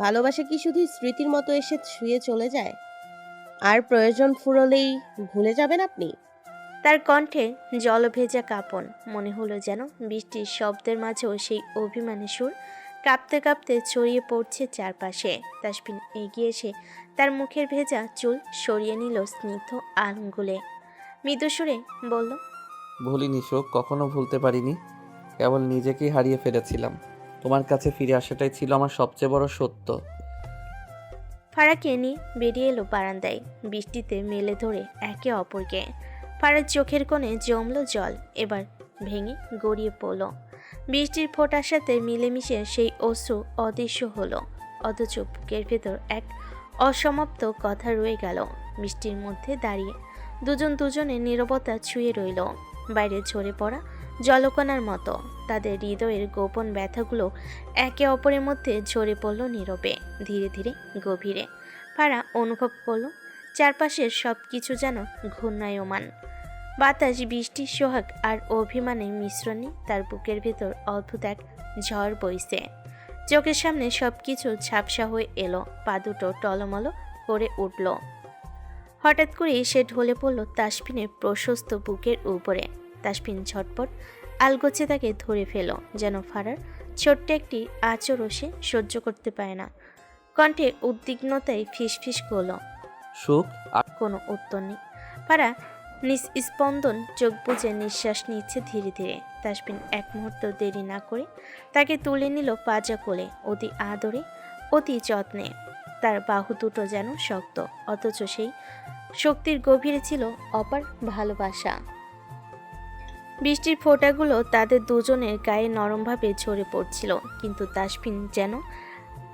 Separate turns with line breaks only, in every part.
ভালোবাসা কি শুধু স্মৃতির মতো এসে ছুঁয়ে চলে যায় আর প্রয়োজন ফুরলেই ভুলে যাবেন আপনি?
তার কণ্ঠে জলভেজা কাঁপন, মনে হলো যেন বৃষ্টির শব্দের মাঝেও সেই অভিমানী সুর কাঁপতে কাঁপতে ছড়িয়ে পড়ছে চারপাশে। তাসফিন এগিয়ে এসে তার মুখের ভেজা চুল সরিয়ে নিল স্নিগ্ধ আঙুলে, মৃদু সুরে বলল,
ভুলিনি শোক, কখনো ভুলতে পারিনি। কেবল নিজেকেই হারিয়ে ফেলেছিলাম। তোমার কাছে ফিরে আসাটাই ছিল আমার সবচেয়ে বড় সত্য।
ফারাকে নিয়ে বেরিয়ে এলো বারান্দায়, বৃষ্টিতে মেলে ধরে একে অপরকে। ফারার চোখের কোণে জমলো জল, এবার ভেঙে গড়িয়ে পড়ল। বৃষ্টির ফোঁটার সাথে মিলেমিশে সেই অশ্রু অদৃশ্য হলো, অথচ বুকের ভেতর এক অসমাপ্ত কথা রয়ে গেল। বৃষ্টির মধ্যে দাঁড়িয়ে দুজন দুজনের নীরবতা ছুঁয়ে রইল, বাইরে ঝরে পড়া জলকণার মতো। তাদের হৃদয়ের গোপন ব্যথাগুলো একে অপরের মধ্যে ঝরে পড়ল নীরবে, ধীরে ধীরে, গভীরে। ফারা অনুভব করল চারপাশের সব কিছু যেন ঘূর্ণায়মান। বাতাস, বৃষ্টির সোহাগ আর অভিমানের মিশ্রণে তার বুকের ভেতর অদ্ভুত এক ঝড় বইছে। চোখের সামনে সব কিছু ঝাপসা হয়ে এলো, পা দুটো টলমল করে উঠল। হঠাৎ করেই সে ঢলে পড়ল তাসফিনের প্রশস্ত বুকের উপরে। তাসফিন ঝটপট আলগোছে তাকে ধরে ফেল, যেন ফারার ছোট্ট একটি আচরও সে সহ্য করতে পারে না। কণ্ঠে উদ্বিগ্নতায় ফিসফিস করল।
সুখ আর
কোনো উত্তর নেই। ফারা নিস্পন্দন চোখ বুজে নিঃশ্বাস নিচ্ছে ধীরে ধীরে। তাসফিন এক মুহূর্ত দেরি না করে তাকে তুলে নিল পাজা কোলে, অতি আদরে, অতি যত্নে। তার বাহু দুটো যেন শক্ত, অথচ সেই শক্তির গভীরে ছিল অপার ভালোবাসা। বৃষ্টির ফোঁটাগুলো তাদের দুজনের গায়ে নরমভাবে ঝরে পড়ছিল, কিন্তু তাসফিন যেন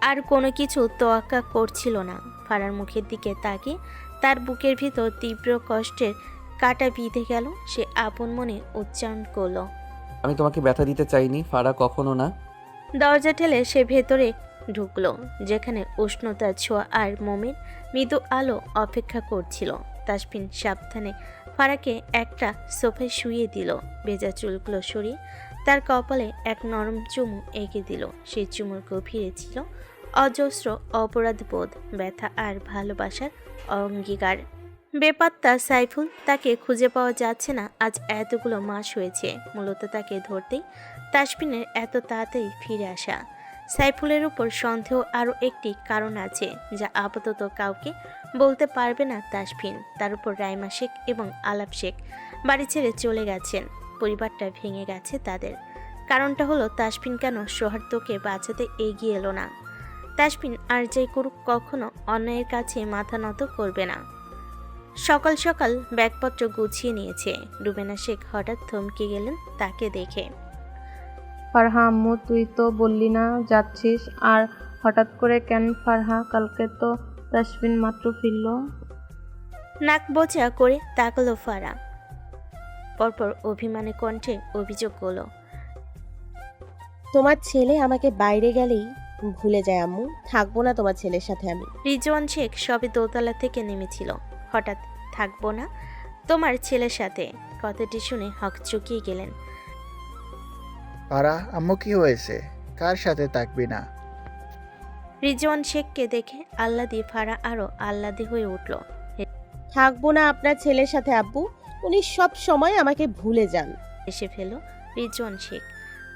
আর কোনো কিছু তোয়াক্কা করছিল না। ফারার মুখের দিকে তাকিয়ে তার বুকের ভিতর তীব্র কষ্টের কাটা বিঁধে গেল। সে আপন মনে উচ্চারণ করল,
আমি তোমাকে ব্যথা দিতে চাইনি ফারা, কখনো না।
দরজা ঠেলে সে ভেতরে ঢুকলো, যেখানে উষ্ণতার ছোঁয়া আর মোমের মৃদু আলো অপেক্ষা করছিল। তাসফিন সাবধানে ফারাকে একটা সোফায় শুইয়ে দিল, ভেজা চুলগুলো সরিয়ে তার কপালে এক নরম চুমু এঁকে দিল। সেই চুমুর গভীরে ছিল অজস্র অপরাধবোধ, ব্যথা আর ভালোবাসার অঙ্গীকার। বেপাত্তা সাইফুল, তাকে খুঁজে পাওয়া যাচ্ছে না আজ এতগুলো মাস হয়েছে। মূলত তাকে ধরতেই তাসফিনের এত তাড়াতাড়ি ফিরে আসা। সাইফুলের উপর সন্দেহ আরও একটি কারণ আছে, যা আপাতত কাউকে বলতে পারবে না তাসফিন। তার উপর রাইমা শেখ এবং আলাপ শেখ বাড়ি ছেড়ে চলে গেছেন, পরিবারটা ভেঙে গেছে তাদের। কারণটা হলো তাসফিন কেন সৌহার্দ্যকে বাঁচাতে এগিয়ে এলো না। তাসফিন আর যাই করুক কখনো অন্যায়ের কাছে মাথা নত করবে না। সকাল সকাল ব্যাগপত্র গুছিয়ে নিয়েছে। রুবেনা শেখ হঠাৎ থমকে গেলেন তাকে দেখে।
ফারহা আম্মু, তুই তো বললি না যাচ্ছিস, আর হঠাৎ করে কেন ফারহা? কালকে তো তাসফিন মাত্র ফিরল।
নাক বোঝা করে তাকালো ফারা, পরপর অভিমানে কণ্ঠে অভিযোগ করল,
তোমার ছেলে আমাকে বাইরে গেলেই ভুলে যায় আম্মু, থাকবো না তোমার ছেলের সাথে আমি।
রিজওয়ান শেখ সবে দোতলা থেকে নেমেছিল। হঠাৎ থাকবো না তোমার ছেলের সাথে, কথাটি শুনে হকচকিয়ে গেলেন।
পারা আম্মু, কি হয়েছে? কার সাথে থাকবি না?
রিজওয়ান শেখকে দেখে আহ্লাদি ফারা আরও আহ্লাদি হয়ে উঠল।
থাকবো না আপনার ছেলের সাথে আব্বু, উনি সব সময় আমাকে ভুলে যান।
এসে ফেল রিজওয়ান শেখ।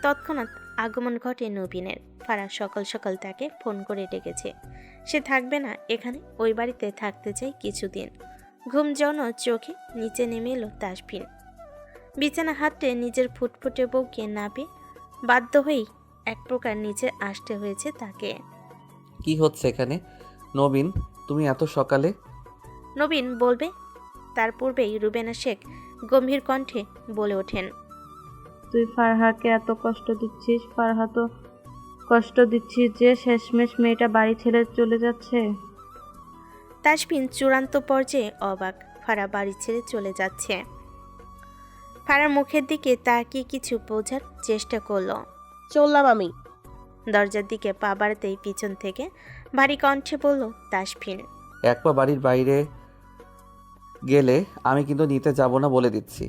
তৎক্ষণাৎ আগমন ঘটে নবীনের। ফারা সকাল সকাল তাকে ফোন করে ডেকেছে। সে থাকবে না এখানে, ওই বাড়িতে থাকতে চাই কিছুদিন। ঘুম জন্য চোখে নিচে নেমে এলো তাসফিন। বিছানা হাতে নিজের ফুটফুটে বউকে না পেয়ে বাধ্য হয়েই এক প্রকার নিচে আসতে হয়েছে তাকে।
কি হচ্ছে এখানে? নবীন, তুমি এত সকালে?
নবীন বলবে তার পূর্বেই রুবেনা শেখ গম্ভীর কণ্ঠে বলে ওঠেন,
তুই ফারহাকে এত কষ্ট দিচ্ছিস? ফারহা তো কষ্ট দিচ্ছিস যে শেষমেশ মেয়েটা বাড়ি ছেড়ে চলে যাচ্ছে।
তাসফিন চূড়ান্ত পর্যায়ে অবাক। ফারা বাড়ি ছেড়ে চলে যাচ্ছে। ফারার মুখের দিকে তাকিয়ে কিছু বোঝার চেষ্টা করলো।
চললাম আমি।
দরজার দিকে পা বাড়াতেই পিছন থেকে ভারী কণ্ঠে বলল তাসফিন,
এক পা বাড়ির বাইরে গেলে আমি কিন্তু নিতে যাব না, বলে দিচ্ছি।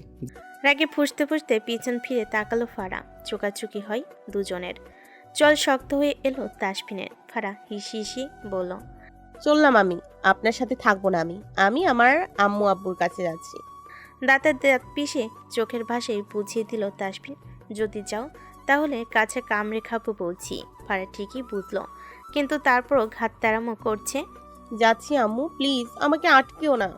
রাগে ফুঁসতে ফুঁসতে পিছন ফিরে তাকালো ফারা। চোকাচুকি হয় দুজনের। চল শক্ত হয়ে এলো তাসফিনের। ফারা হিসি হিসি বলল,
চললাম আমি, আপনার সাথে থাকবো না আমি। আমি আমার আম্মু আব্বুর কাছে যাচ্ছি।
দাঁতের দাঁত পিষে চোখের ভাষায় বুঝিয়ে দিল তাসফিন, যদি যাও তাহলে কাছে কামড়ে খাবো বলছি। ফারা ঠিকই বুঝলো, কিন্তু তারপরও ঘাত তাড়ামো করছে।
যাচ্ছি আম্মু, প্লিজ আমাকে আটকেও না।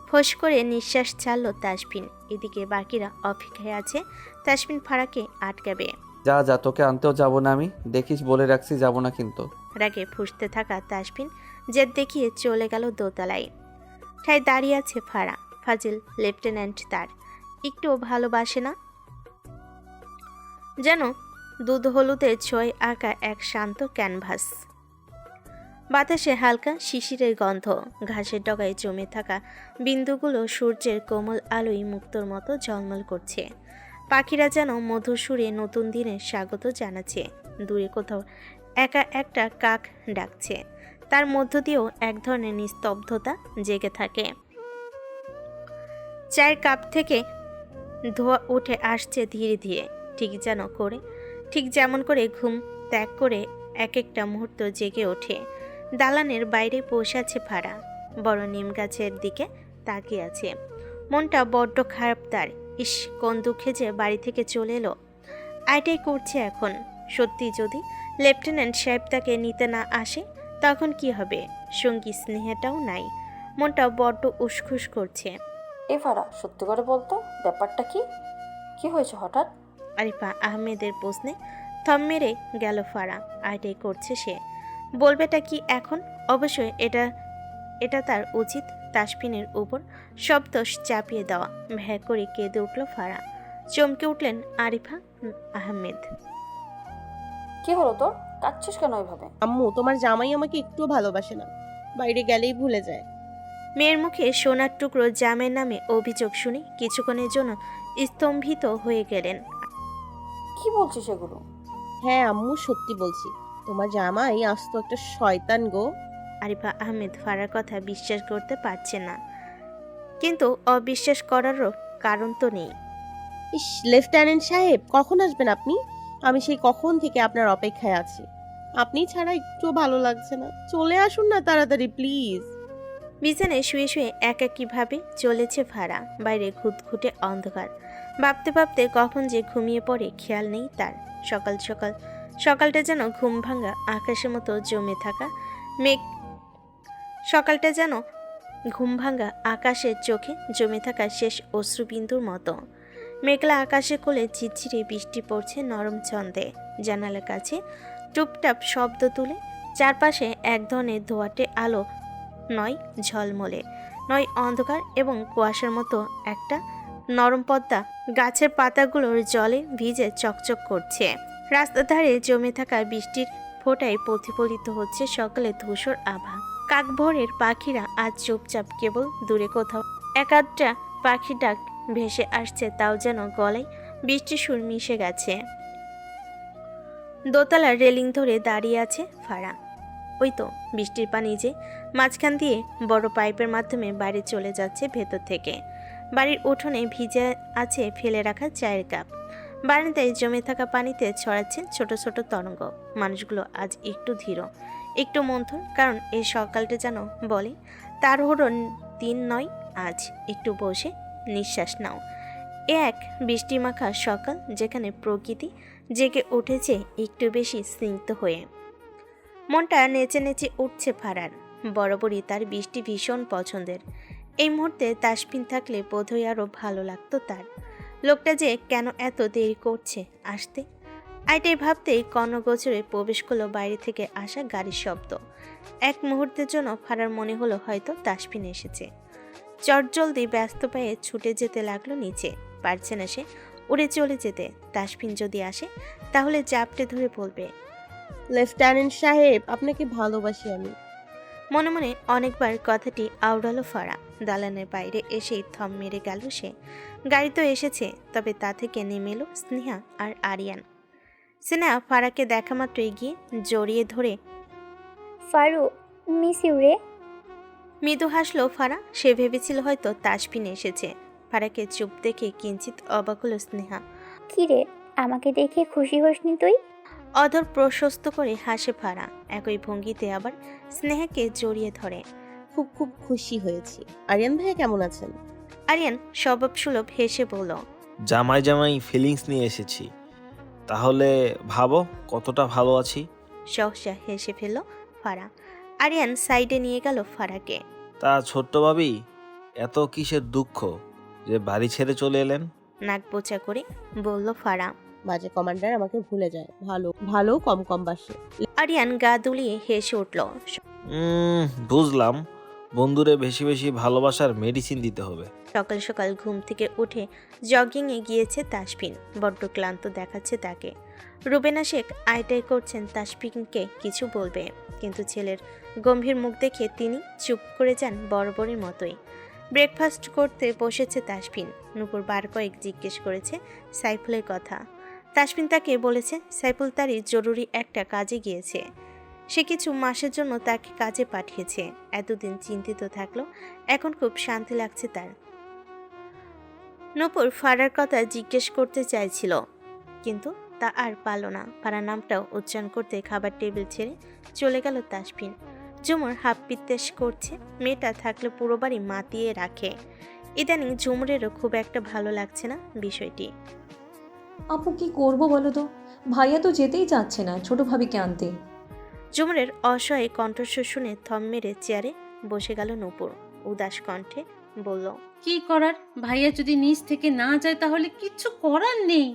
ফোঁস করে নিঃশ্বাস ছাড়লো তাসফিন। এদিকে বাকিরা অপেক্ষায় আছে তাসফিন ফারাকে আটকাবে।
যা যা, তোকে আনতেও যাব না আমি, দেখিস বলে রাখছি যাব না কিন্তু।
রাগে ফুঁসতে থাকা তাসফিন জেদ দেখিয়ে চলে গেল দোতলায়। ঠায় দাঁড়িয়ে আছে ফারা। ফাজিল লেফটেন্যান্ট তার একটুও ভালোবাসে না, যেন দুধ হলুদের ছোঁয় আঁকা এক শান্ত ক্যানভাস। বাতাসে হালকা শিশিরের গন্ধ, ঘাসের ডগায় জমে থাকা বিন্দুগুলো সূর্যের কোমল আলোয় মুক্তোর মতো ঝলমল করছে। পাখিরা যেন মধুর সুরে নতুন দিনের স্বাগত জানাচ্ছে। দূরে কোথাও একা একটা কাক ডাকছে, তার মধ্য দিয়েও এক ধরনের নিস্তব্ধতা জেগে থাকে। চায়ের কাপ থেকে ধোঁয়া উঠে আসছে ধীরে ধীরে, ঠিক যেমন করে ঘুম ত্যাগ করে এক একটা মুহূর্ত জেগে ওঠে। দালানের বাইরে বসে আছে ফারা, বড় নিম গাছের দিকে তাকিয়ে আছে। মনটা বড্ড খারাপ তার। ইস, কোন দুঃখে যে বাড়ি থেকে চলে এলো। আইটাই করছে এখন। সত্যি যদি লেফটেন্যান্ট সাহেব তাকে নিতে না আসে তখন কি হবে? সঙ্গী স্নেহটাও নাই। মনটা বড্ড উসখুস করছে।
এ ফারা, সত্যি করে বলতো ব্যাপারটা কি? কি হয়েছে হঠাৎ?
আরিফা আহমেদের প্রশ্নে থম মেরে গেল ফারা। আইটাই করছে সে, বলবেটা কি এখন? অবশ্যই এটা তার উচিত তাসফিনের উপর সব দোষ চাপিয়ে দেওয়া। ভ্যা করে কেঁদে উঠল ফারা। চমকে উঠলেন আরিফা আহমেদ।
কি হলো তোর? কাঁদছিস কেন ওইভাবে?
আম্মু, তোমার জামাই আমাকে একটুও ভালোবাসে না, বাইরে গেলেই ভুলে যায়।
মেয়ের মুখে সোনার টুকরো জামের নামে অভিযোগ শুনে কিছুক্ষণের জন্য স্তম্ভিত হয়ে গেলেন।
কি বলছিস এগুলো?
হ্যাঁ আম্মু, সত্যি বলছি, তোমার জামাই আস্ত একটা শয়তান গো।
আরিফা আহমেদ ফারার কথা বিশ্বাস করতে পারছে না, কিন্তু অবিশ্বাস করারও কারণ তো নেই।
ইস, লেফটেন্যান্ট সাহেব কখন আসবেন আপনি? আমি সেই কখন থেকে আপনার অপেক্ষায় আছি। আপনি ছাড়া একটু ভালো লাগছে না, চলে আসুন না তাড়াতাড়ি প্লিজ।
বিছানায় শুয়ে শুয়ে একাকীভাবে চলেছে ফারা। বাইরে ঘুটঘুটে অন্ধকার। ভাবতে ভাবতে কখন যে ঘুমিয়ে পড়ে খেয়াল নেই তার। সকালটা যেন ঘুম ভাঙা আকাশের মতো জমে থাকা মেঘ। সকালটা যেন ঘুম ভাঙা আকাশের চোখে জমে থাকা শেষ অশ্রুবিন্দুর মতো। মেঘলা আকাশে কোলে ঝিরঝিরে বৃষ্টি পড়ছে নরম ছন্দে। জানালার কাছে টুপটাপ শব্দ তুলে চারপাশে এক ধরনের ধোঁয়াটে আলো, নয় ঝলমলে, নয় অন্ধকার এবং কুয়াশার মতো একটা নরম পদ্মা গাছের পাতাগুলোর জলে ভিজে চকচক করছে। রাস্তার ধারে জমে থাকা বৃষ্টির ফোঁটায় প্রতিফলিত হচ্ছে সকালে ধূসর আভা। কাকভোরের পাখিরা আজ চুপচাপ, কেবল দূরে কোথাও এক আধটা পাখি ডাক ভেসে আসছে, তাও যেন গলায় বৃষ্টির সুর মিশে গেছে। দোতলার রেলিং ধরে দাঁড়িয়ে আছে ফারা। ওই তো বৃষ্টির পানি যে মাঝখান দিয়ে বড় পাইপের মাধ্যমে বাইরে চলে যাচ্ছে ভেতর থেকে। বাড়ির উঠোনে ভিজে আছে ফেলে রাখা চায়ের কাপ। বারান্দায় জমে থাকা পানিতে ছড়াচ্ছে ছোট ছোট তরঙ্গ। মানুষগুলো আজ একটু ধীর, একটু মন্থর, কারণ এই সকালটা যেন বলে তাড়াহুড়োর দিন নয় আজ, একটু বসে নিঃশ্বাস নাও। এ এক বৃষ্টিমাখা সকাল, যেখানে প্রকৃতি জেগে উঠেছে একটু বেশি স্নিগ্ধ হয়ে। মনটা নেচে নেচে উঠছে ফারার। বরাবরই তার বৃষ্টি ভীষণ পছন্দের। এই মুহূর্তে তাসফিন থাকলে বোধহয় আরও ভালো লাগতো তার। লোকটা যে কেন এত দেরি করছে আসতে, আইটাই ভাবতেই কর্ণগোচরে প্রবেশ করলো বাইরে থেকে আসা গাড়ির শব্দ। এক মুহূর্তের জন্য ফারার মনে হলো হয়তো তাসফিন এসেছে। চটজলদি ব্যস্ত পায়ে ছুটে যেতে লাগলো নিচে। পারছে না সে উড়ে চলে যেতে। তাসফিন যদি আসে তাহলে জাপটে ধরে বলবে,
লেফটেন্যান্ট সাহেব, আপনাকে ভালোবাসি আমি।
মনে মনে অনেকবার কথাটি আওড়ালো ফারা। দালানের বাইরে এসেই থম মেরে গেল সে। গাড়ি তো এসেছে, তবে তা থেকে নেমে এলো স্নেহা আর আরিয়ান। স্নেহা ফারাকে দেখা মাত্র এগিয়ে জড়িয়ে ধরে,
ফারু, মিস ইউ রে।
মৃদু হাসলো ফারা। সে ভেবেছিল হয়তো তাসফিন এসেছে। ফারাকে চুপ দেখে কিঞ্চিত অবাক হলো স্নেহা।
কি রে, আমাকে দেখে খুশি হসনি তুই?
অধর প্রশস্ত করে হাসে ফারা, একই ভঙ্গিতে আবার স্নেহাকে জড়িয়ে ধরে।
খুব খুব খুশি হয়েছি। আরিয়ান ভাইয়া কেমন আছেন?
আরিয়ান স্বভাবসুলভ হেসে বলল,
জামাই জামাই ফিলিংস নিয়ে এসেছি, তাহলে ভাবো কতটা ভালো আছি।
সহসা হেসে ফেলল ফারা। আরিয়ান সাইডে নিয়ে গেল ফারাকে।
তা ছোট্ট ভাবি, এত কিসের দুঃখ যে বাড়ি ছেড়ে চলে এলেন?
নাক বোচা করে বলল ফারা।
মাঝে কমান্ডার আমাকে ভুলে যায়, ভালো ভালো কম কম বাসে।
আরিয়ান গা দুলিয়ে হেসে উঠল।
বুঝলাম, বন্ধুরে বেশি বেশি ভালোবাসার মেডিসিন দিতে হবে।
সকাল সকাল ঘুম থেকে উঠে জগিংয়ে গিয়েছে তাসফিন। বড্ড ক্লান্ত দেখাচ্ছে তাকে। রুবেনা শেখ আইটাই করছেন তাসফিনকে কিছু বলবে, কিন্তু ছেলের গম্ভীর মুখ দেখে তিনি চুপ করে যান বরাবরের মতোই। ব্রেকফাস্ট করতে বসেছে তাসফিন। নূপুর বার কয়েক জিজ্ঞেস করেছে সাইফুলের কথা। তাসফিন তাকে বলেছে সাইফুল তারই জরুরি একটা কাজে গিয়েছে। সে কিছু মাসের জন্য তাকে কাজে পাঠিয়েছে। এতদিন চিন্তিত থাকলো, এখন খুব শান্তি লাগছে তার। নূপুর ফারার কথা জিজ্ঞেস করতে চাইছিল, কিন্তু তা আর পারল না। ফারার নামটাও উচ্চারণ করতে খাবার টেবিল ছেড়ে চলে গেল তাসফিন। ঝুমুর হাফ পিত্তেশ করছে। মেয়েটা থাকলে পুরো বাড়ি মাতিয়ে রাখে। ইদানিং ঝুমুরেরও খুব একটা ভালো লাগছে না বিষয়টি।
আপু কি করব বলো তো, ভাইয়া তো যেতেই চাচ্ছে না ছোট ভাবিকে আনতে।
ঝুমুরের অসহায় কণ্ঠস্বর শুনে থম মেরে চেয়ারে বসে গেল নূপুর। উদাস কণ্ঠে বলল,
কি করার, ভাইয়া যদি নিজ থেকে না যায় তাহলে কিচ্ছু করার নেই।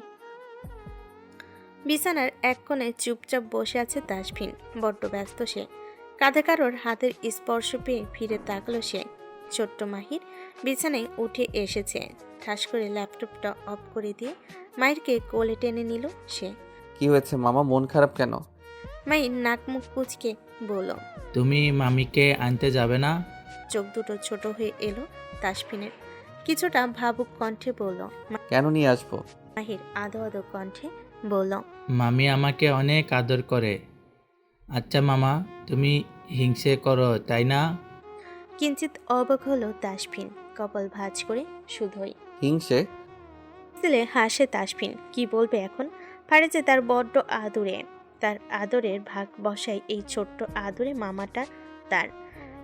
বিছানার এক কোণে চুপচাপ বসে আছে তাসফিন। বড্ড ব্যস্ত সে। কাঁধে কারোর হাতের স্পর্শ পেয়ে ফিরে তাকলো সে। ছোট্ট মাহির বিছানায় উঠে এসেছে। ঠাস করে ল্যাপটপটা অফ করে দিয়ে মাহিরকে কোলে টেনে নিল সে।
কি হয়েছে মামা, মন খারাপ কেন?
মাহির নাক মুখ কুচকে বলল,
তুমি মামিকে আনতে যাবে না?
চোখ দুটো ছোট হয়ে এলো তাসফিনের। কিছুটা ভাবুক কণ্ঠে বলল।
কেন নিয়ে আসবো?
মাহির আদো আদো কণ্ঠে বলল,
মামি আমাকে অনেক আদর করে। আচ্ছা মামা, তুমি হিংসে করো তাই না?
কিঞ্চিত অবাক হলো তাসফিন। কপাল ভাঁজ করে শুধুই
হিংসে?
দিলে হাসে তাসফিন। কি বলবে এখন? ফারেছে তার বড্ড আদরে। তার আদরের ভাগ বসায় এই ছোট্ট আদরে মামাটা তার।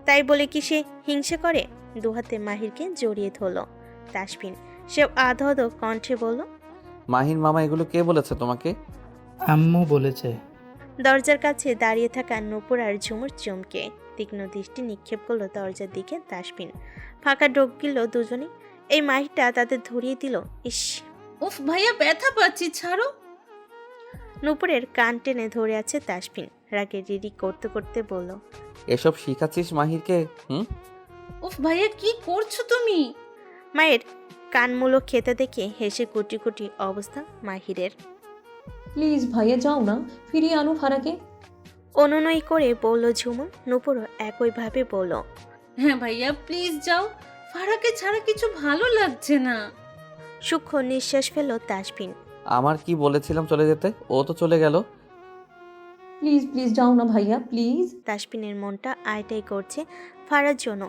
তাই বলে কি সে হিংসে করে? দুহাতে মাহিরকে জড়িয়ে ধরল তাসফিন। সে আধো আধো কণ্ঠে বলল,
মাহির মামা এগুলো কে বলেছে তোমাকে?
আম্মু বলেছে।
দরজার কাছে দাঁড়িয়ে থাকা নূপুর আর ঝুমুর চমকে তীক্ষ্ণ দৃষ্টি নিক্ষেপ করলো দরজার দিকে তাসফিন। ফাঁকা ঢোক গিল দুজনেই। এই মাহিরটা তাদের ধরিয়ে দিল। ইস,
উফ ভাইয়া, ব্যথা পাচ্ছি, ছাড়ো।
নূপুরের কান টেনে ধরে আছে তাসফিন। রাগে রিরি করতে করতে বলল,
এসব শিখাচ্ছিস মাহিরকে?
উফ ভাইয়া, কি করছো তুমি?
মায়ের কানমূলো খেতে দেখে হেসে কুটি কুটি অবস্থা মাহিরের।
প্লিজ ভাইয়া যাও না, ফিরিয়ে আনো ফারাকে।
অনুনয় করে বলল ঝুমুর। নূপুরও একইভাবে বলল,
হ্যাঁ ভাইয়া, প্লিজ যাও, ফারাকে ছাড়া কিছু ভালো লাগছে না।
সূক্ষ্ম নিঃশ্বাস ফেলল তাসফিন।
আমার কি বলেছিলাম চলে যেতে, ও তো চলে গেল।
প্লিজ প্লিজ যাও না ভাইয়া, প্লিজ।
তাসফিনের মনটা আইটাই করছে ফারার জন্য।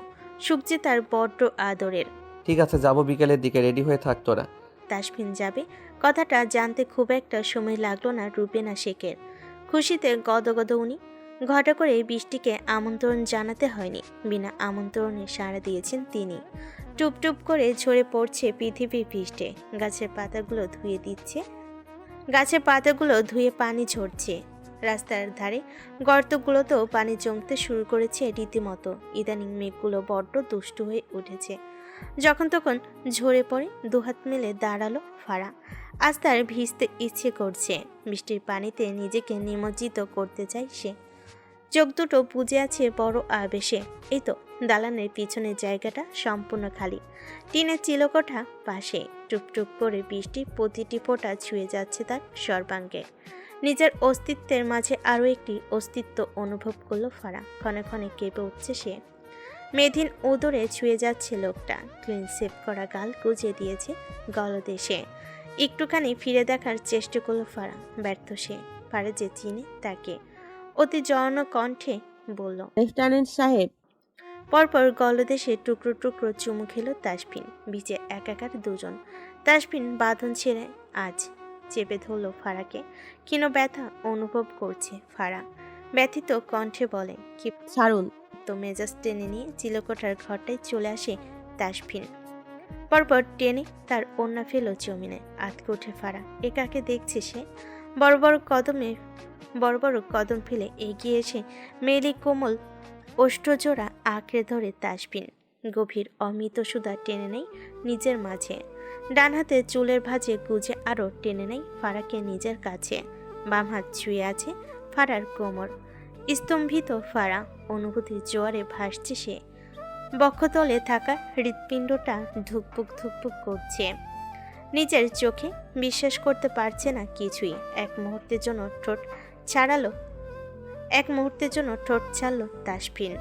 সুখ যে তার বড্ড আদরের।
ঠিক আছে, যাবো বিকেলের দিকে, রেডি হয়ে থাক তোরা।
তাসফিন যাবে কথাটা জানতে খুব একটা সময় লাগলো না রুবেনা শেখের। খুশিতে গদগদ উনি। ঘটা করে বৃষ্টিকে আমন্ত্রণ জানাতে হয়নি, বিনা আমন্ত্রণে সাড়া দিয়েছেন তিনি। টুপটুপ করে ঝরে পড়ছে পৃথিবীর পৃষ্ঠে। গাছের পাতাগুলো ধুয়ে পানি ঝরছে। রাস্তার ধারে গর্তগুলোতেও পানি জমতে শুরু করেছে রীতিমতো। ইদানিং মেঘগুলো বড্ড দুষ্টু হয়ে উঠেছে। যখন তখন ঝরে পড়ে। দুহাত মেলে দাঁড়ালো ফারা। আজ তার ভিজতে ইচ্ছে করছে। বৃষ্টির পানিতে নিজেকে নিমজ্জিত করতে চায় সে। চোখ দুটো বুজে আছে বড় আবেশে। এই তো দালানের পিছনের জায়গাটা সম্পূর্ণ খালি। টিনের চিলকোঠা পাশে। টুপটুপ করে বৃষ্টি প্রতিটি ফোঁটা ছুঁয়ে যাচ্ছে তার সর্বাঙ্গে। নিজের অস্তিত্বের মাঝে আরও একটি অস্তিত্ব অনুভব করলো ফারা। ক্ষণে ক্ষণে কেঁপে উঠছে সে। মেধিন উদরে ছুঁয়ে যাচ্ছে লোকটা। ক্লিন সেভ করা গাল গুজে দিয়েছে গলদেশে। একটুখানি ফিরে দেখার চেষ্টা করলো ফারা। ব্যর্থ সে। ফারা যে চিনে তাকে। অতি জন কণ্ঠে বলল,
লেফটেন্যান্ট সাহেব।
পরপর গলদেশে টুকরো টুকরো চুমু খেল তাসফিন। বিচে একাকার দুজন। তাসফিন বাঁধন ছেড়ে আজ চেপে ধরল ফারাকে। ক্ষীণ ব্যথা অনুভব করছে ফারা। ব্যথিত কণ্ঠে বলে, কি
ছাড়ুন।
তো মেজাজ টেনে নিয়ে চিলেকোঠার ঘরটায় চলে আসে তাসফিন। পরপর টেনে তার ওড়না ফেল জমিনে। আতকে ওঠে ফারা। একাকে দেখছে সে। বড় বড় কদম ফেলে এগিয়ে এসে মেলি কোমল ওষ্ঠজোড়া আঁকড়ে ধরে তাসফিন। গভীর অমৃত সুধা টেনে নেয় নিজের মাঝে। ডান হাতে চুলের ভাঁজে গুজে আরও টেনে নেয় ফারাকে নিজের কাছে। বাম হাত ছুঁয়ে আছে ফারার কোমর। স্তম্ভিত ফারা, অনুভূতির জোয়ারে ভাসছে সে। বক্ষতলে থাকা হৃৎপিণ্ডটা ধুকপুক করছে। নিজের চোখে বিশ্বাস করতে পারছে না কিছুই। এক মুহূর্তের জন্য ঠোঁট ছাড়ল তাসফিন।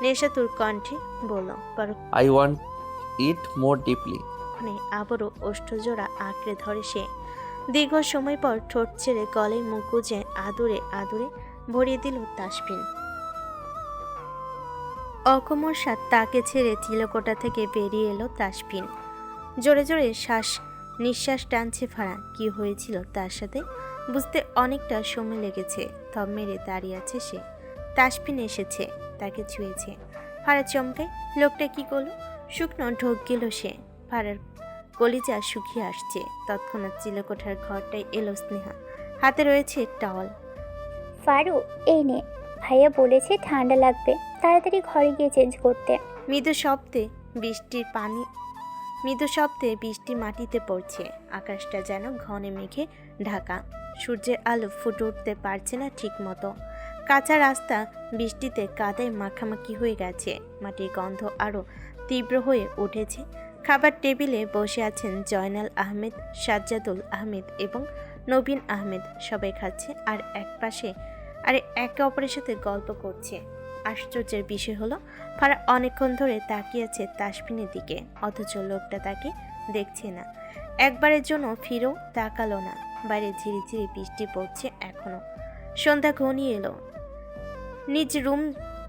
নেশাতুর কণ্ঠে বলল,
I want it more deeply.
পরক্ষণে আবারও ওষ্ঠজোড়া আঁকড়ে ধরে সে। দীর্ঘ সময় পর ঠোঁট ছেড়ে গলে মুখ গুজে আদুরে ভরিয়ে দিল তাসফিন। অকমর সাথ তাকে ছেড়ে চিলকোটা থেকে বেরিয়ে এলো তাসফিন। জোরে জোরে নিঃশ্বাস টানছে ফারা। কি হয়েছিল তার সাথে বুঝতে অনেকটা সময় লেগেছে। থম মেরে দাঁড়িয়ে আছে সে। তাসফিন এসেছে, তাকে ছুঁয়েছে। ফারা চমকায়। লোকটা কি করলো? শুকনো ঢোক গেল সে। ফারার কলিজা শুকিয়ে আসছে। তৎক্ষণাৎ চিলেকোঠার ঘরটায় এলো স্নেহা। হাতে রয়েছে টাওয়াল।
ফারু, এই নে, ভাইয়া বলেছে ঠান্ডা লাগবে, তাড়াতাড়ি ঘরে গিয়ে চেঞ্জ করতে।
মৃদু শব্দে বৃষ্টি মাটিতে পড়ছে। আকাশটা যেন ঘনে মেঘে ঢাকা। সূর্যের আলো ফুটে উঠতে পারছে না ঠিক মতো। কাঁচা রাস্তা বৃষ্টিতে কাদায় মাখামাখি হয়ে গেছে। মাটির গন্ধ আরও তীব্র হয়ে উঠেছে। খাবার টেবিলে বসে আছেন জয়নাল আহমেদ, সাজ্জাদুল আহমেদ এবং নবীন আহমেদ। সবাই খাচ্ছে আর একে অপরের সাথে গল্প করছে। আশ্চর্যের বিষয় হলো, ফারা অনেকক্ষণ ধরে তাকিয়ে আছে তাসফিনের দিকে, অথচ লোকটা তাকে দেখছে না। একবারের জন্য ফিরেও তাকালো না। বাইরে ঝিরিঝিরি বৃষ্টি পড়ছে এখনো। সন্ধ্যা ঘনিয়ে এলো।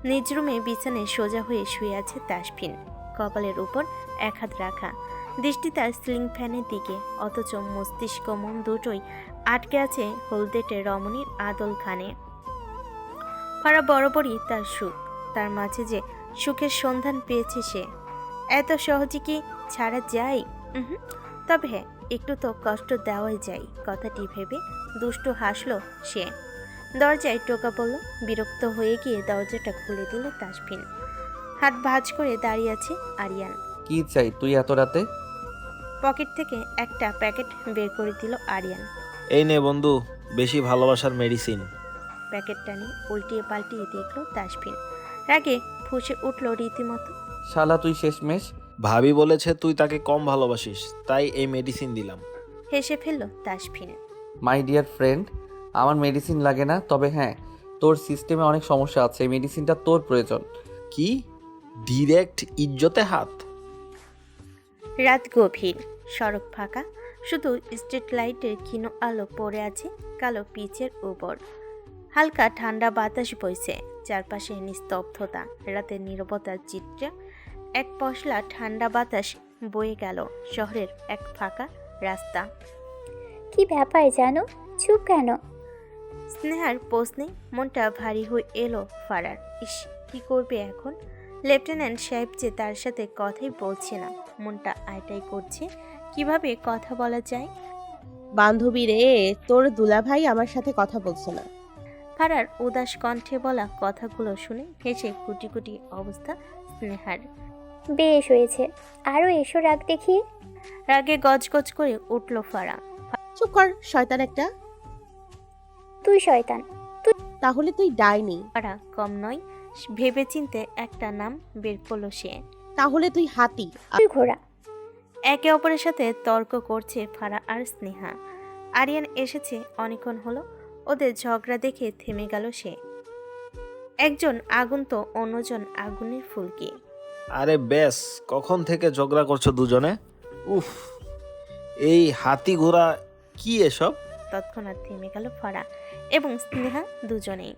নিজ রুমে বিছানায় সোজা হয়ে শুয়ে আছে তাসফিন। কপালের উপর এক হাত রাখা। দৃষ্টি তার সিলিং ফ্যানের দিকে, অথচ মস্তিষ্ক মন দুটোই আটকে আছে হলদেটে রমণীর আদল খানে। ফারা বরাবরই তার সুখ। তার মাঝে যে সুখের সন্ধান পেয়েছে সে। এত সহজে কি ছাড়া যায়? তবে হ্যাঁ, একটু তো কষ্ট দেওয়াই যায়। কথাটি ভেবে দুষ্টু হাসলো সে। দরজায় টোকা পড়ল। বিরক্ত হয়ে গিয়ে দরজাটা খুলে দিল তাসফিন। হাত ভাঁজ করে দাঁড়িয়ে আছে আরিয়ান।
কি চাই তুই এত রাতে?
পকেট থেকে একটা প্যাকেট বের করে দিল আরিয়ান।
এই নে বন্ধু, বেশি ভালোবাসার মেডিসিন।
প্যাকেটটা নিয়ে উল্টিয়ে পাল্টিয়ে দেখলো তাসফিন। রাগে ফুঁসে উঠল রীতিমতো।
শালা তুই শেষমেশ।
ভাবি বলেছে তুই তাকে কম ভালোবাসিস, তাই এই মেডিসিন দিলাম।
হেসে ফেলল তাসফিন।
মাই ডিয়ার ফ্রেন্ড, আমার মেডিসিন লাগে না, তবে হ্যাঁ, তোর সিস্টেমে অনেক সমস্যা আছে, এই মেডিসিনটা তোর প্রয়োজন।
কি? ডিরেক্ট ইজ্জতে হাত?
রাত গভীর, সড়ক ফাঁকা। শুধু স্ট্রিট লাইটের ক্ষীণ আলো পড়ে আছে কালো পিচের উপর। হালকা ঠান্ডা বাতাস বইছে। চারপাশে নিস্তব্ধতা। রাতের নীরবতার চিত্রে এক পশলা ঠান্ডা বাতাস বয়ে গেল শহরের এক ফাঁকা রাস্তা।
কি ব্যাপার জানো, চুপ কেন?
স্নেহার প্রশ্নে মনটা ভারী হয়ে এলো ফারার। ইস, কি করবে এখন? লেফটেন্যান্ট সাহেব যে তার সাথে কথাই বলছে না। মনটা আইটাই করছে, কিভাবে কথা বলা যায়।
বান্ধবী রে, তোর দুলাভাই আমার সাথে কথা বলছে না।
ফারার উদাস কণ্ঠে বলা কথাগুলো শুনে হেসে কুটি কুটি অবস্থা স্নেহার।
বেশ হয়েছে, আরও এসো রাগ দেখিয়ে।
রাগে গজগজ করে উঠল ফারা।
চুপ কর, শয়তান একটা।
তুই শয়তান।
তাহলে তুই ডাইনি।
ফারা কম নয়, ভেবে চিনতে একটা নাম বের করলো সে।
তাহলে তুই হাতি।
তুই ঘোড়া।
একে অপরের সাথে তর্ক করছে ফারা আর স্নেহা। আরিয়ান এসেছে অনেকক্ষণ হলো। ওদের ঝগড়া দেখে থেমে গেল সে। একজন আগুন তো অন্যজন আগুনের ফুলকি।
আরে বেশ, কখন থেকে ঝগড়া করছো দুজনে? উফ, এই হাতি ঘোড়া কি এসব?
তৎক্ষণাৎ থেমে গেল ফারা এবং স্নেহা দুজনেই।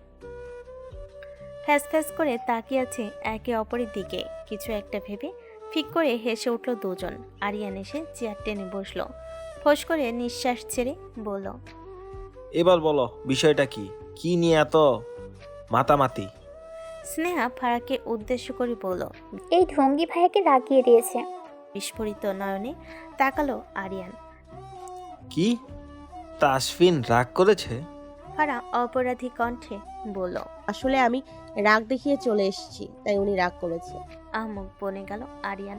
ফ্যাস ফ্যাস করে তাকিয়ে আছে একে অপরের দিকে। কিছু একটা ভেবে ফিক করে হেসে উঠল দুজন। আরিয়ান এসে চেয়ার টেনে বসলো। ফোঁস করে নিঃশ্বাস ছেড়ে বলল,
এবার বলো বিষয়টা কি, কি নিয়ে এত মাতামাতি?
স্নেহা ফারাকে উদ্দেশ্য করে বলল।
এই ঢঙ্গি ভাইয়াকে রাগিয়ে দিয়েছে।
বিস্ফোরিত নয়নে তাকালো আরিয়ান।
কি, তাসফিন রাগ করেছে?
ফারা অপরাধী কণ্ঠে বলল।
আসলে আমি রাগ দেখিয়ে চলে এসেছি, তাই উনি রাগ করেছে।
আহমক বনে গেল আরিয়ান।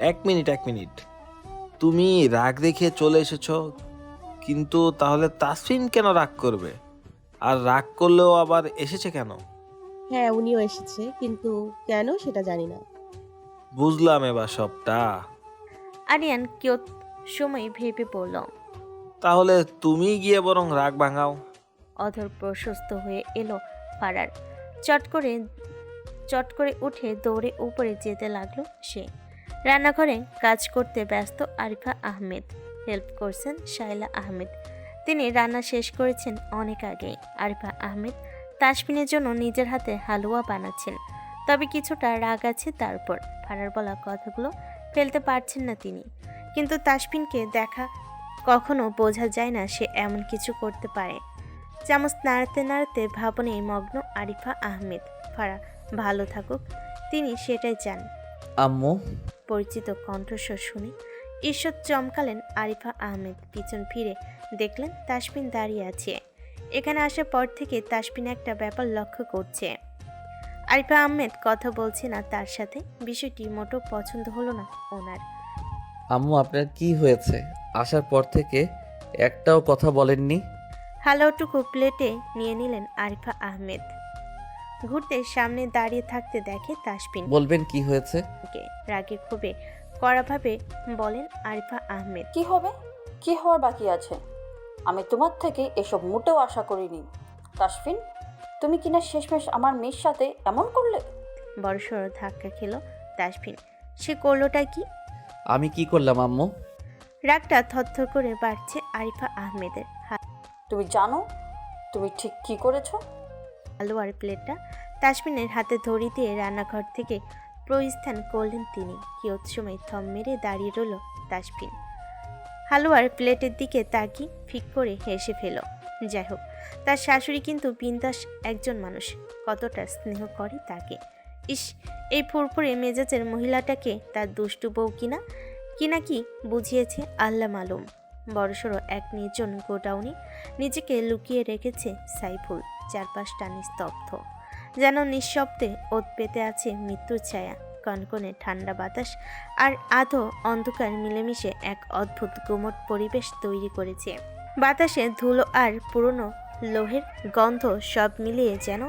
এক মিনিট, তুমি রাগ দেখিয়ে চলে এসেছো, কিন্তু তাহলে তাসফিন কেন রাগ করবে? আর রাগ করলেও আবার এসেছে কেন?
হ্যাঁ, উনিও এসেছে, কিন্তু কেন সেটা জানি না।
বুঝলাম এবার সবটা।
আরিয়ান কেউ সময় ভেবে পড়ল।
তাহলে তুমি গিয়ে বরং রাগ ভাঙাও।
অধর প্রশস্ত হয়ে এলো ফারার। চট করে উঠে দৌড়ে উপরে যেতে লাগলো সে। রান্নাঘরে কাজ করতে ব্যস্ত আরিফা আহমেদ, হেল্প করছেন শাইলা আহমেদ। তিনি রান্না শেষ করেছেন অনেক আগেই। আরিফা আহমেদ তাসফিনের জন্য নিজের হাতে হালুয়া বানাচ্ছেন, তবে কিছুটা রাগ আছে তার উপর। ফারার বলা কথাগুলো ফেলতে পারছেন না তিনি, কিন্তু তাসফিনকে দেখা কখনো বোঝা যায় না সে এমন কিছু করতে পারে। চামচ নাড়তে নাড়তে ভাবনে মগ্ন আরিফা আহমেদ। ফারা ভালো থাকুক, তিনি সেটাই চান।
আম্মু,
পরিচিত কণ্ঠস্বর শুনে ঈশ্বর চমকালেন আরিফা আহমেদ। পিছন ফিরে দেখলেন তাসফিন দাঁড়িয়ে আছে। এখানে আসার পর থেকে তাসফিন একটা ব্যাপার লক্ষ্য করছে। আরিফা আহমেদ কথা বলছে না তার সাথে, বিষয়টি মোটেও পছন্দ হলো না ওনার।
আম্মু আপনার কি হয়েছে? আসার পর থেকে একটাও কথা বলেননি।
হালুয়াটুকু প্লেটে নিয়ে নিলেন আরিফা আহমেদ। ঘুরতে সামনে দাঁড়িয়ে থাকতে দেখে তাসফিন।
বলবেন কি হয়েছে?
রাগে ক্ষোভে কড়াভাবে বলেন আরিফা আহমেদ।
কি হবে? কি হওয়ার বাকি আছে? আমি তোমার থেকে এসব মোটেও আশা করিনি। তাসফিন, তুমি কিনা শেষমেশ আমার মেয়ের সাথে এমন করলে?
বড়সড় ধাক্কা খেল তাসফিন। সে করলোটা কি?
আমি কি করলাম আম্মু?
রাগটা থরথর করে বাড়ছে আরিফা আহমেদের।
তুমি জানো তুমি ঠিক কি করেছো?
হালুয়ার প্লেটটা তাসফিনের হাতে ধরি দিয়ে রান্নাঘর থেকে প্রস্থান করলেন তিনি। কিয়ৎ সময় থম মেরে দাঁড়িয়ে রইল তাসফিন। হালুয়ার প্লেটের দিকে তাকিয়ে ফিক করে হেসে ফেল। যাই হোক, তার শাশুড়ি কিন্তু বিন্দাস একজন মানুষ, কতটা স্নেহ করে তাকে। ইস, এই ফুরফুরে মেজাজের মহিলাটাকে তার দুষ্টু বউ কিনা কি বুঝিয়েছে আল্লাহ মালুম। বড়সড় এক নির্জন গোডাউনে নিজেকে লুকিয়ে রেখেছে সাইফুল। চারপাশটা নিস্তব্ধ, যেন নিঃশব্দে ওত পেতে আছে মৃত্যুর ছায়া। কনকনে ঠান্ডা বাতাস আর আধো অন্ধকার মিলেমিশে এক অদ্ভুত গুমট পরিবেশ তৈরি করেছে। বাতাসে ধুলো আর পুরনো লোহের গন্ধ সব মিলিয়ে যেন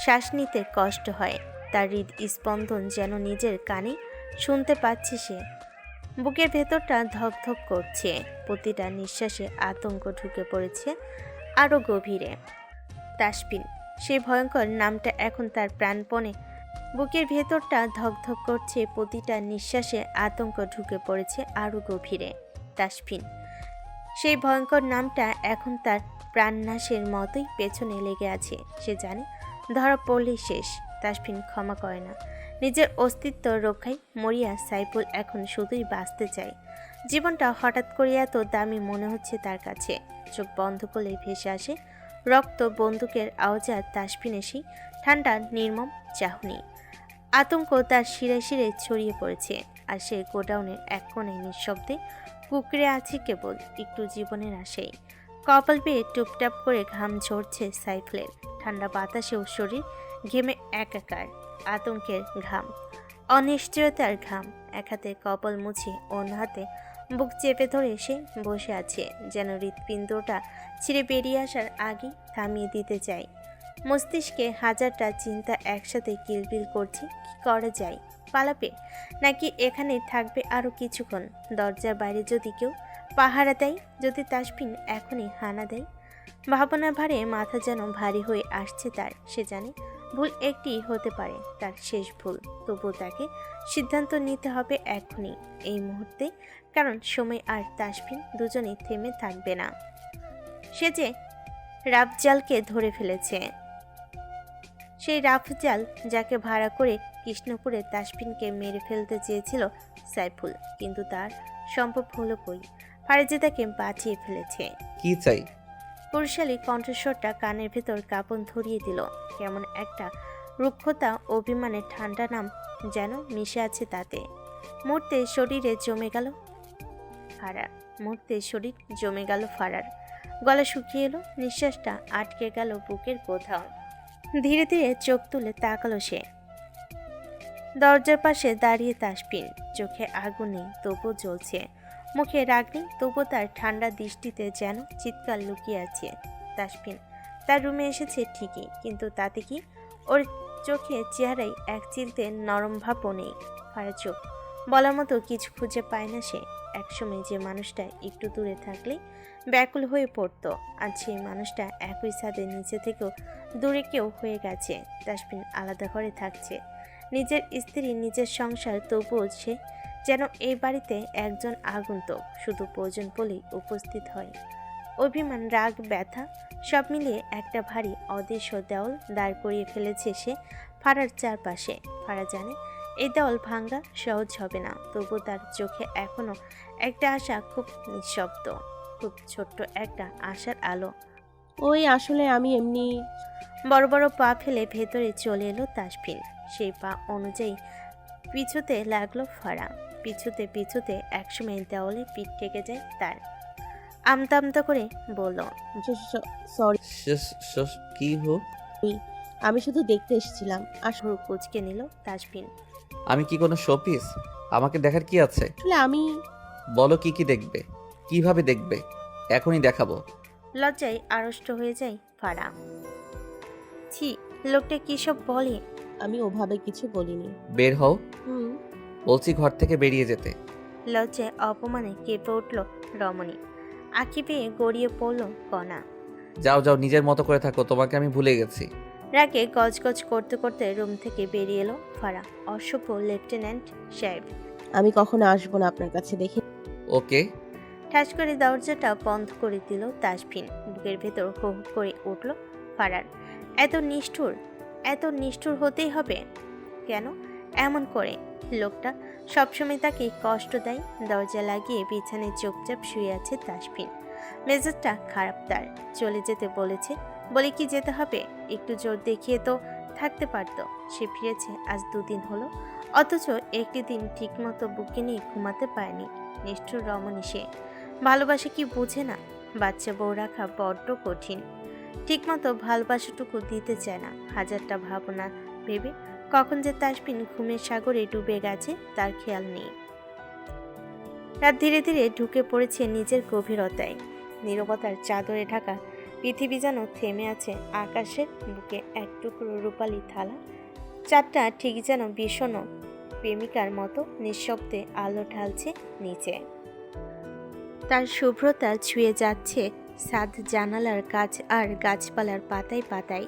শ্বাস নিতে কষ্ট হয়। তার হৃদস্পন্দন যেন নিজের কানে শুনতে পাচ্ছে সে। বুকের ভেতরটা ধকধক করছে, প্রতিটা নিঃশ্বাসে আতঙ্ক ঢুকে পড়েছে আরও গভীরে। তাসফিন, সেই ভয়ঙ্কর নামটা এখন তার প্রাণপণে। বুকের ভেতরটা ধকধক করছে, প্রতিটা নিঃশ্বাসে আতঙ্ক ঢুকে পড়েছে আরও গভীরে। তাসফিন, সেই ভয়ঙ্কর নামটা এখন তার প্রাণনাশের মতোই পেছনে লেগে আছে। সে জানে ধরা পড়লেই শেষ। তাসফিন ক্ষমা করে না। নিজের অস্তিত্ব রক্ষায় মরিয়া সাইফুল এখন শুধুই বাঁচতে চায়। জীবনটা হঠাৎ করে এত দামি মনে হচ্ছে তার কাছে। চোখ বন্ধ করলে ভেসে আসে রক্ত বন্দুকের আওয়াজ, তাসফিনের সেই ঠান্ডা নির্মম চাহনি। আতঙ্ক তার শিরে শিরে ছড়িয়ে পড়েছে। আর সে গোডাউনের এক কোণে নিঃশব্দে কুকড়ে আছে কেবল একটু জীবনের আশায়। কপাল পেয়ে টুপটাপ করে ঘাম ঝরছে সাইফুলের। ঠান্ডা বাতাসেও শরীর ঘেমে একাকার। আতঙ্কের ঘাম, অনিশ্চয়তার ঘাম। এক হাতে কপাল মুছে অন্য হাতে বুক চেপে ধরে সে বসে আছে, যেন হৃৎপিণ্ডটা ছিঁড়ে বেরিয়ে আসার আগেই থামিয়ে দিতে চায়। মস্তিষ্কে হাজারটা চিন্তা একসাথে কিলবিল করছে। কি করা যায়? পালাবে নাকি এখানে থাকবে আরও কিছুক্ষণ? দরজার বাইরে যদি কেউ পাহারা দেয়, যদি তাসফিন এখনই হানা দেয়। ভাবনা ভারে মাথা যেন ভারী হয়ে আসছে তার। সে জানে ভুল একটি হতে পারে, তার শেষ ভুল। তবুও তাকে সিদ্ধান্ত নিতে হবে এখনই, এই মুহূর্তে, কারণ সময় আর তাসফিন দুজনেই থেমে থাকবে না। সে যে রাফজালকে ধরে ফেলেছে, সেই রাফজাল যাকে ভাড়া করে কৃষ্ণপুরে তাসফিনকে মেরে ফেলতে চেয়েছিল সাইফুল, কিন্তু তার সম্ভব হলো কই? ফারাজি তাকে বাঁচিয়ে ফেলেছে।
কি চাই?
পুরুষালী কণ্ঠস্বরটা কানের ভেতর কাঁপন ধরিয়ে দিল। কেমন একটা রুক্ষতা, অভিমানের ঠান্ডা নাম যেন মিশে আছে তাতে। মুহূর্তে শরীরে জমে গেল ফারার। গলা শুকিয়ে এলো, নিঃশ্বাসটা আটকে গেল বুকের কোথাও। ধীরে ধীরে চোখ তুলে তাকালো সে। দরজার পাশে দাঁড়িয়ে তাসফিন। চোখে আগুন নেই, তবুও জ্বলছে। মুখে রাগ নেই, তবুও তার ঠান্ডা দৃষ্টিতে যেন চিৎকার লুকিয়ে আছে। তাসফিন তার রুমে এসেছে ঠিকই, কিন্তু তাতে কি? ওর চোখে চেহারায় এক চিলতে নরম ভাবও নেই। ফারার চোখ বলার মতো কিছু খুঁজে পায় না সে। একসময় যে মানুষটা একটু দূরে থাকলেই ব্যাকুল হয়ে পড়তো, আর সেই মানুষটা একই ছাদের নিচে থেকেও দূরে কেউ হয়ে গেছে। তাসফিন আলাদা ঘরে থাকছে, নিজের স্ত্রী, নিজের সংসার, তবুও সে যেন এই বাড়িতে একজন আগন্তুক, শুধু প্রয়োজন বলেই উপস্থিত হয়। অভিমান, রাগ, ব্যথা সব মিলিয়ে একটা ভারী অদৃশ্য দেওয়াল দাঁড় করিয়ে ফেলেছে সে ফারার চারপাশে। ফারা জানে এই দেওয়াল ভাঙ্গা সহজ হবে না, তবু তার চোখে এখনো একটা আশা, খুব নিঃশব্দ, খুব ছোট্ট একটা আশার আলো।
ওই আসলে আমি এমনি।
বড় বড় পা ফেলে ভেতরে চলে এলো তাসফিন। সেই পা অনুযায়ী পিছুতে লাগলো ফারা। পিছুতে একসময় দেওয়ালে পিঠ ঠেকে যায় তার। আমতা আমতা করে বলল,
সরি,
কি হো?
আমি শুধু দেখতে এসেছিলাম।
ভ্রু কুঁচকে নিল তাসফিন।
আমি কি কোনো শোপিস? আমাকে দেখার কি আছে?
আসলে আমি।
বলো কি কি দেখবে? কিভাবে দেখবে? এখনই দেখাবো।
লজ্জায় আড়ষ্ট হয়ে যায় ফারা। ছি, লোকটা কি সব বলে?
আমি ওভাবে কিছু বলিনি।
বের হও।
হুম।
বলছি ঘর থেকে বেরিয়ে যেতে।
লজ্জায় অপমানে কেঁপে উঠল রমণী। আঁখি পেয়ে গড়িয়ে পড়ল কণা।
যাও যাও, নিজের মতো করে থাকো, তোমাকে আমি ভুলে গেছি।
রাগে গজগজ করতে করতে রুম থেকে বেরিয়ে এলো ফারা। অসভ্য লেফটেন্যান্ট সাহেব।
আমি কখনো আসবো না আপনার কাছে, দেখে।
ওকে।
ঠাস করে দরজাটা বন্ধ করে দিল তাসফিন। বুকের ভেতর হো হো করে উঠল ফারার। এত নিষ্ঠুর হতেই হবে কেন এমন করে? লোকটা সবসময় তাকে কষ্ট দেয়। দরজা লাগিয়ে বিছানায় চুপচাপ শুয়ে আছে তাসফিন। মেজাজটা খারাপ তার। চলে যেতে বলেছে বলে কি যেতে হবে? একটু জোর দেখিয়ে তো থাকতে পারত। সে ফিরেছে আজ 2 দিন হলো, অথচ একটি দিন ঠিকমতো বুকে নিয়ে ঘুমাতে পারেনি। নিষ্ঠুর রমণী সে। ভালোবাসা কি বুঝে না? বাচ্চা বউ রাখা বড্ড কঠিন। ঠিকমতো ভালোবাসাটুকু দিতে চায় না। হাজারটা ভাবনা ভেবে কখন যে তাসফিন ঘুমের সাগরে ডুবে গেছে তার খেয়াল নেই। রাত ধীরে ধীরে ঢুকে পড়েছে নিজের গভীরতায়। নীরবতার চাদরে ঢাকা পৃথিবী যেন থেমে আছে আকাশের বুকে এক টুকরো রূপালি থালা। চাঁদটা ঠিক যেন বিষণ্ণ প্রেমিকার মতো নিঃশব্দে আলো ঢালছে নিচে। তার শুভ্রতা ছুঁয়ে যাচ্ছে ছাদ, জানালার কাছ আর গাছপালার পাতায় পাতায়।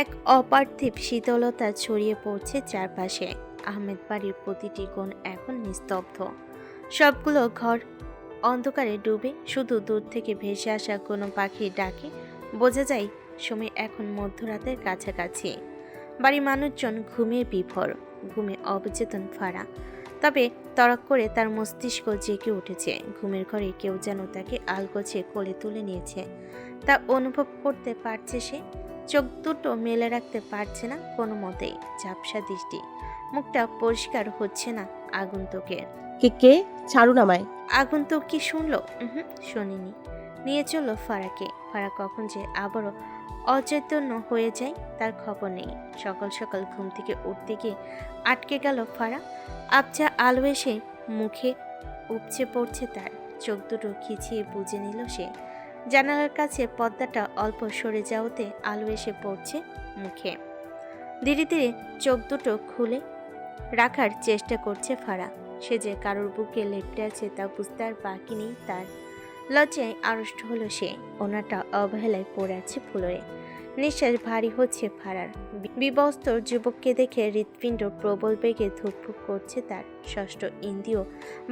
এক অপার্থিব শীতলতা ছড়িয়ে পড়ছে চারপাশে। আহমেদ বাড়ির প্রতিটি কোণ এখন নিস্তব্ধ। সবগুলো ঘর অন্ধকারে ডুবে। শুধু দূর থেকে ভেসে আসা কোনো পাখির ডাকে বোঝা যায় সময় এখন মধ্যরাতের কাছাকাছি। বাড়ির মানুষজন ঘুমের বিভোর, ঘুমে অবচেতন ফারা। তবে তড়ক করে তার মস্তিষ্ক জেগে উঠেছে। ঘুমের ঘরে কেউ যেন তাকে আলগোছে কোলে তুলে নিয়েছে। তা অনুভব করতে পারছে সে। চোখ দুটো মেলে রাখতে পারছে না কোনো মতেই। ঝাপসা দৃষ্টি, মুখটা পরিষ্কার হচ্ছে না আগন্তুকের।
কে ছাড়ুন আমায়।
আগন্তুক কি শুনলো? শোনেনি। নিয়ে চললো ফারাকে। ফারা কখন যে আবারও অচৈতন্য হয়ে যায় তার খবর নেই। সকাল সকাল ঘুম থেকে উঠতে গিয়ে আটকে গেল ফারা। আবছা আলো এসে মুখে উপচে পড়ছে তার। চোখ দুটো খিচিয়ে বুঝে নিল সে। জানালার কাছে পর্দাটা অল্প সরে যাওয়াতে আলো এসে পড়ছে মুখে। ধীরে ধীরে চোখ দুটো খুলে রাখার চেষ্টা করছে ফারা। সে যে কারোর বুকে লেপটে আছে তা বুঝতে আর বাকি নেই তার। লজ্জায় আড়ষ্ট হলো সে। ওনাটা অবহেলায় পড়ে আছে ফ্লোরে। নিঃশ্বাস ভারী হচ্ছে ফারার। বিবস্ত্র যুবককে দেখে হৃৎপিণ্ড প্রবল বেগে ধুকফুক করছে তার। ষষ্ঠ ইন্দ্রিয়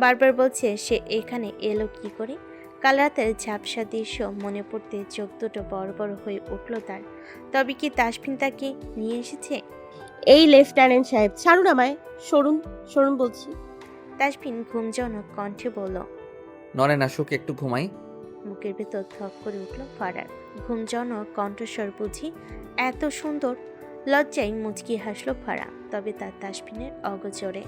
বারবার বলছে সে এখানে এলো কি করে। কাল রাতের ঝাপসা দৃশ্য মনে পড়তে চোখ দুটো বড় বড় হয়ে উঠল তার। তবে কি তাসফিন তাকে নিয়ে এসেছে?
এই লেফটেন্যান্ট সাহেব, ছাড়ুন আমায়। সরুন বলছি।
তাসফিন ঘুমজনক কণ্ঠে বলল,
নরেন আসুক, একটু ঘুমাই।
বুকের ভেতর থক করে উঠল ফারার। ঘুমজনক কণ্ঠস্বর বুঝি এত সুন্দর। লজ্জায় মুচকি হাসল ফারা, তবে তার তাসফিনের অগোচরে।